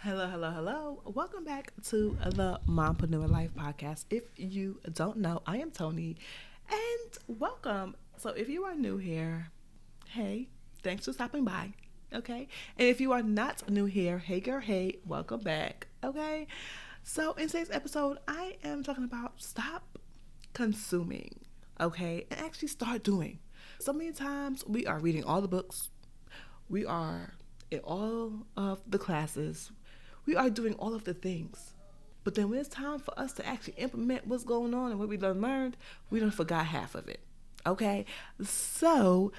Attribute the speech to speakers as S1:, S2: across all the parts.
S1: Hello, hello, hello. Welcome back to the Mompreneur Life podcast. If you don't know, I am Tony and welcome. So, if you are new here, hey, thanks for stopping by. Okay. And if you are not new here, hey girl, hey, welcome back. Okay. So, in today's episode, I am talking about stop consuming. Okay. And actually start doing. So many times we are reading all the books, we are in all of the classes, we are doing all of the things. But then when it's time for us to actually implement what's going on and what we done learned, we done forgot half of it. Okay? So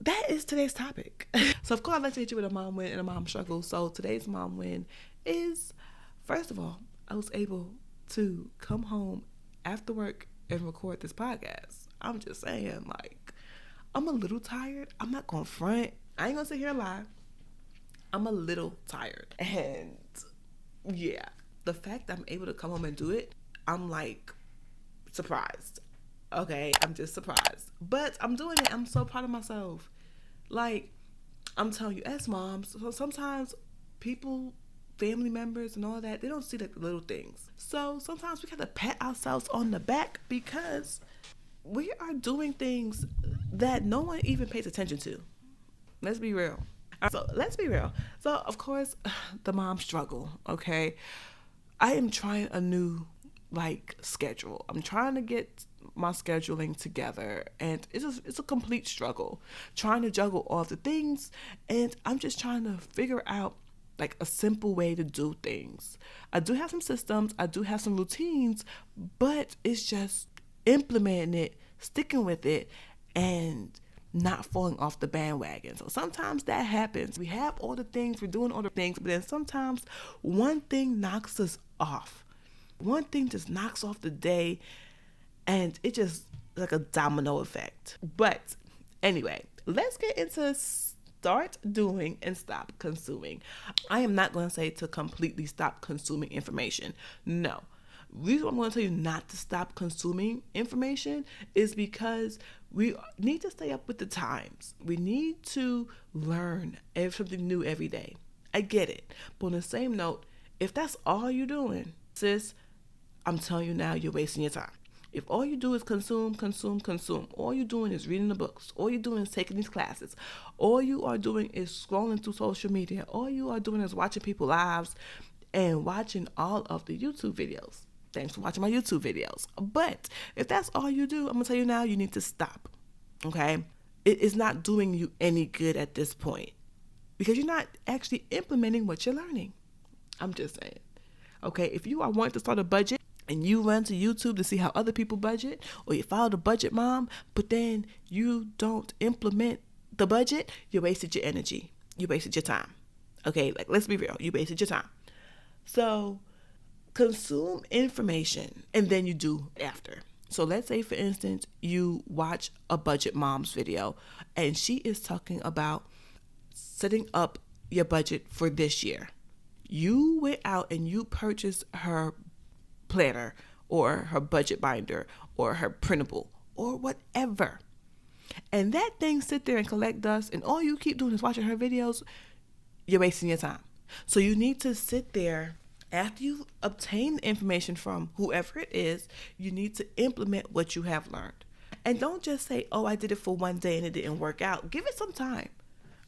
S1: that is today's topic. So of course I'd like to hit you with a mom win and a mom struggle. So today's mom win is, first of all, I was able to come home after work and record this podcast. I'm just saying, like, I'm a little tired. I'm not gonna front. I ain't gonna sit here and lie. I'm a little tired. And yeah, the fact that I'm able to come home and do it, I'm like surprised. Okay, I'm just surprised. But I'm doing it. I'm so proud of myself. Like, I'm telling you, as moms, so sometimes people, family members and all that, they don't see like the little things. So sometimes we have to pat ourselves on the back because we are doing things that no one even pays attention to. Let's be real. So let's be real. So of course, the mom struggle. Okay, I am trying a new schedule. I'm trying to get my scheduling together, and it's a complete struggle trying to juggle all the things. And I'm just trying to figure out like a simple way to do things. I do have some systems. I do have some routines, but it's just implementing it, sticking with it, and not falling off the bandwagon. So sometimes that happens. We have all the things, we're doing all the things, but then sometimes one thing knocks us off. One thing just knocks off the day, and it just like a domino effect. But anyway, let's get into start doing and stop consuming. I am not going to say to completely stop consuming information. No. The reason I'm going to tell you not to stop consuming information is because we need to stay up with the times. We need to learn something new every day. I get it. But on the same note, if that's all you're doing, sis, I'm telling you now, you're wasting your time. If all you do is consume, all you're doing is reading the books, all you're doing is taking these classes, all you are doing is scrolling through social media, all you are doing is watching people's lives and watching all of the YouTube videos. Thanks for watching my YouTube videos. But if that's all you do, I'm going to tell you now, you need to stop. Okay? It is not doing you any good at this point because you're not actually implementing what you're learning. I'm just saying. Okay? If you are wanting to start a budget and you run to YouTube to see how other people budget, or you follow the budget mom, but then you don't implement the budget, you wasted your energy. You wasted your time. Okay? Like, let's be real. You wasted your time. So consume information and then you do after. So let's say, for instance, you watch a budget mom's video and she is talking about setting up your budget for this year. You went out and you purchased her planner or her budget binder or her printable or whatever. And that thing sit there and collect dust and all you keep doing is watching her videos, you're wasting your time. So you need to sit there. After you obtain the information from whoever it is, you need to implement what you have learned. And don't just say, oh, I did it for one day and it didn't work out. Give it some time.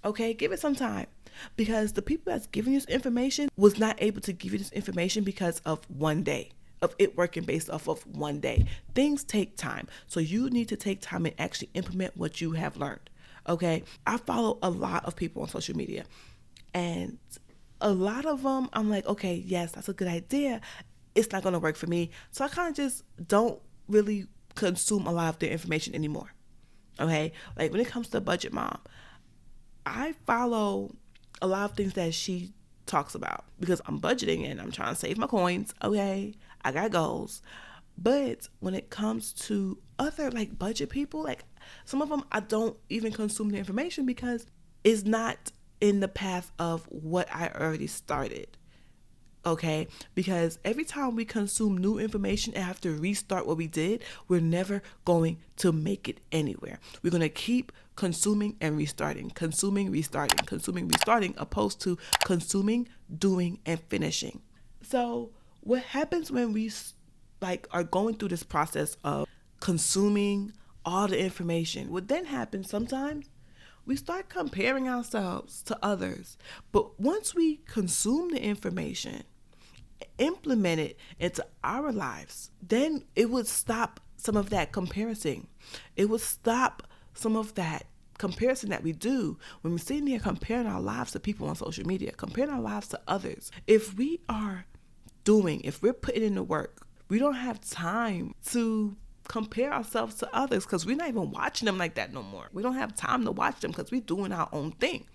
S1: Okay? Give it some time. Because the people that's giving you this information was not able to give you this information because of one day, of it working based off of one day. Things take time. So you need to take time and actually implement what you have learned. Okay? I follow a lot of people on social media. And a lot of them, I'm like, okay, yes, that's a good idea. It's not going to work for me. So I kind of just don't really consume a lot of their information anymore. Okay? Like when it comes to Budget Mom, I follow a lot of things that she talks about because I'm budgeting and I'm trying to save my coins. Okay? I got goals. But when it comes to other like budget people, like some of them, I don't even consume the information because it's not in the path of what I already started. Okay, because every time we consume new information and have to restart what we did, we're never going to make it anywhere. We're going to keep consuming and restarting, consuming, restarting, consuming, restarting, opposed to consuming, doing, and finishing. So what happens when we are going through this process of consuming all the information? What then happens sometimes, we start comparing ourselves to others. But once we consume the information, implement it into our lives, then it would stop some of that comparison. It would stop some of that comparison that we do when we're sitting here comparing our lives to people on social media, comparing our lives to others. If we're putting in the work, we don't have time to compare ourselves to others because we're not even watching them like that no more. We don't have time to watch them because we're doing our own thing.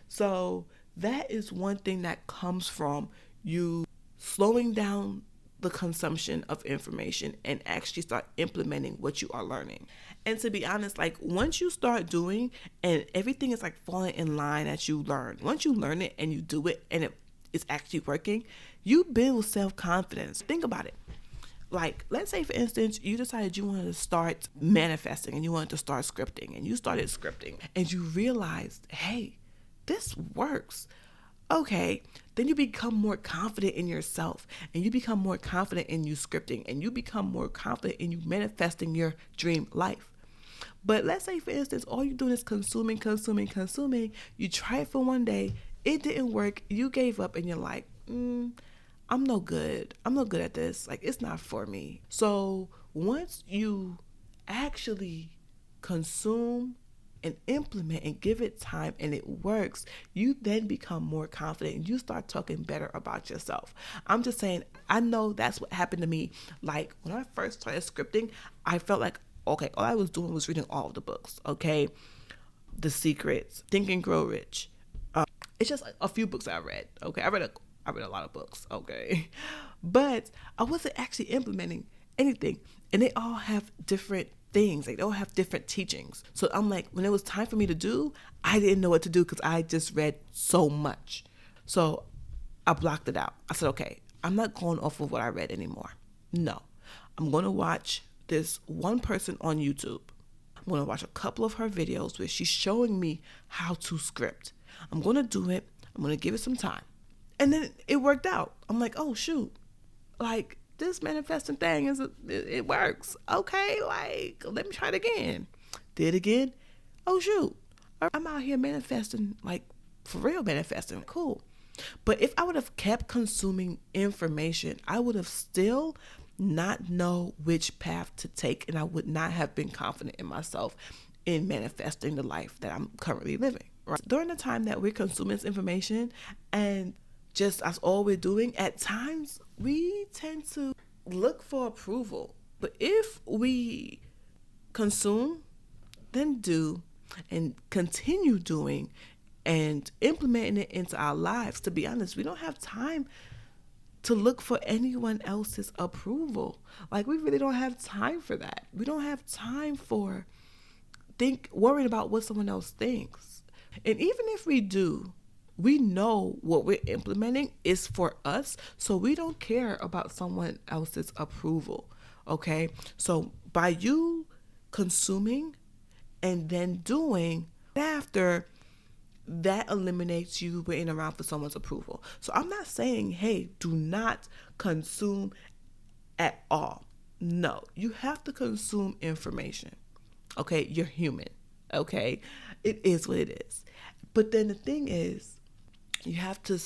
S1: So that is one thing that comes from you slowing down the consumption of information and actually start implementing what you are learning. And to be honest, once you start doing and everything is falling in line as you learn, once you learn it and you do it and it is actually working, you build self-confidence. Think about it. Let's say, for instance, you decided you wanted to start manifesting and you wanted to start scripting, and you started scripting and you realized, hey, this works. Okay, then you become more confident in yourself, and you become more confident in you scripting, and you become more confident in you manifesting your dream life. But let's say, for instance, all you're doing is consuming. You try it for one day, it didn't work, you gave up, and you're like, I'm no good at this. It's not for me. So once you actually consume and implement and give it time and it works, you then become more confident and you start talking better about yourself. I'm just saying, I know that's what happened to me. When I first started scripting, I felt like, okay, all I was doing was reading all of the books. Okay, The Secrets, Think and Grow Rich. It's just a few books I read. Okay, I read a lot of books. Okay, but I wasn't actually implementing anything, and they all have different things. They all have different teachings. So I'm when it was time for me to do, I didn't know what to do because I just read so much. So I blocked it out. I said, okay, I'm not going off of what I read anymore. No, I'm going to watch this one person on YouTube. I'm going to watch a couple of her videos where she's showing me how to script. I'm going to do it. I'm going to give it some time. And then it worked out. I'm like, oh, shoot. This manifesting thing it works. Okay, let me try it again. Did it again. Oh, shoot. I'm out here manifesting, for real manifesting. Cool. But if I would have kept consuming information, I would have still not know which path to take, and I would not have been confident in myself in manifesting the life that I'm currently living. Right? During the time that we're consuming this information and just as all we're doing, at times we tend to look for approval. But if we consume, then do, and continue doing and implementing it into our lives, to be honest, we don't have time to look for anyone else's approval. We really don't have time for that. We don't have time for worrying about what someone else thinks. And even if we do, we know what we're implementing is for us, so we don't care about someone else's approval, okay? So by you consuming and then doing after, that eliminates you waiting around for someone's approval. So I'm not saying, hey, do not consume at all. No, you have to consume information, okay? You're human, okay? It is what it is. But then the thing is, you have to,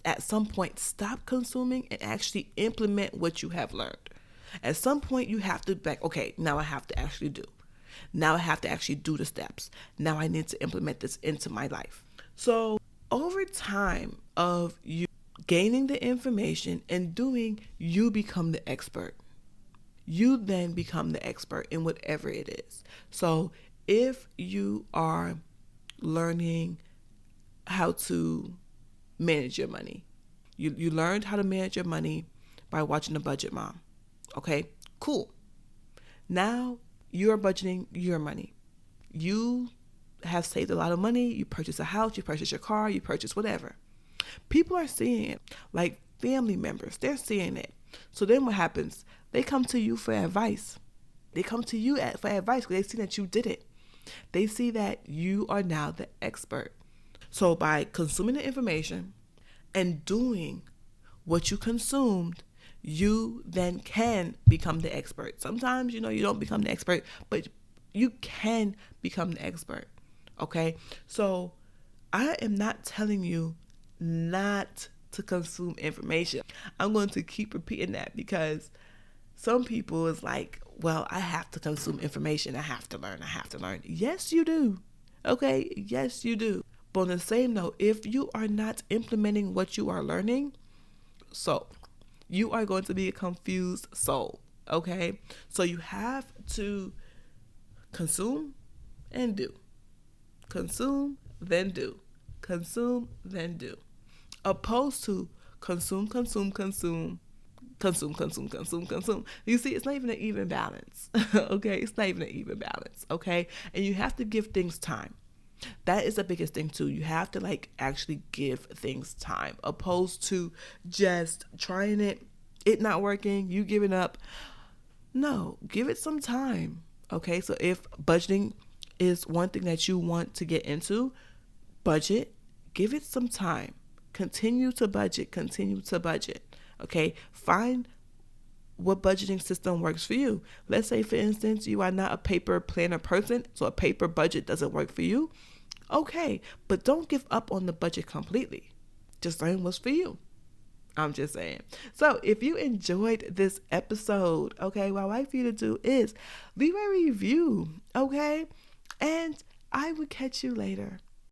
S1: at some point, stop consuming and actually implement what you have learned. At some point, you have to be like, okay, now I have to actually do. Now I have to actually do the steps. Now I need to implement this into my life. So over time of you gaining the information and doing, you become the expert. You then become the expert in whatever it is. So if you are learning how to manage your money, you learned how to manage your money by watching The Budget Mom. Okay, cool. Now you're budgeting your money. You have saved a lot of money. You purchase a house, you purchase your car, you purchase whatever. People are seeing it. family members, they're seeing it. So then what happens? They come to you for advice. They come to you for advice because they see that you did it. They see that you are now the expert. So by consuming the information and doing what you consumed, you then can become the expert. Sometimes, you don't become the expert, but you can become the expert. Okay? So I am not telling you not to consume information. I'm going to keep repeating that because some people is like, well, I have to consume information. I have to learn. Yes, you do. Okay? Yes, you do. But on the same note, if you are not implementing what you are learning, so you are going to be a confused soul. Okay? So you have to consume and do. Consume, then do. Consume, then do. Opposed to consume. You see, it's not even an even balance. Okay? It's not even an even balance. Okay? And you have to give things time. That is the biggest thing too. You have to actually give things time, opposed to just trying it not working, you giving up. No, give it some time. Okay? So if budgeting is one thing that you want to get into, budget, give it some time. Continue to budget. Okay? Find what budgeting system works for you. Let's say, for instance, you are not a paper planner person, so a paper budget doesn't work for you. Okay, but don't give up on the budget completely. Just learn what's for you. I'm just saying. So if you enjoyed this episode, okay, what I'd like for you to do is leave a review, okay? And I will catch you later.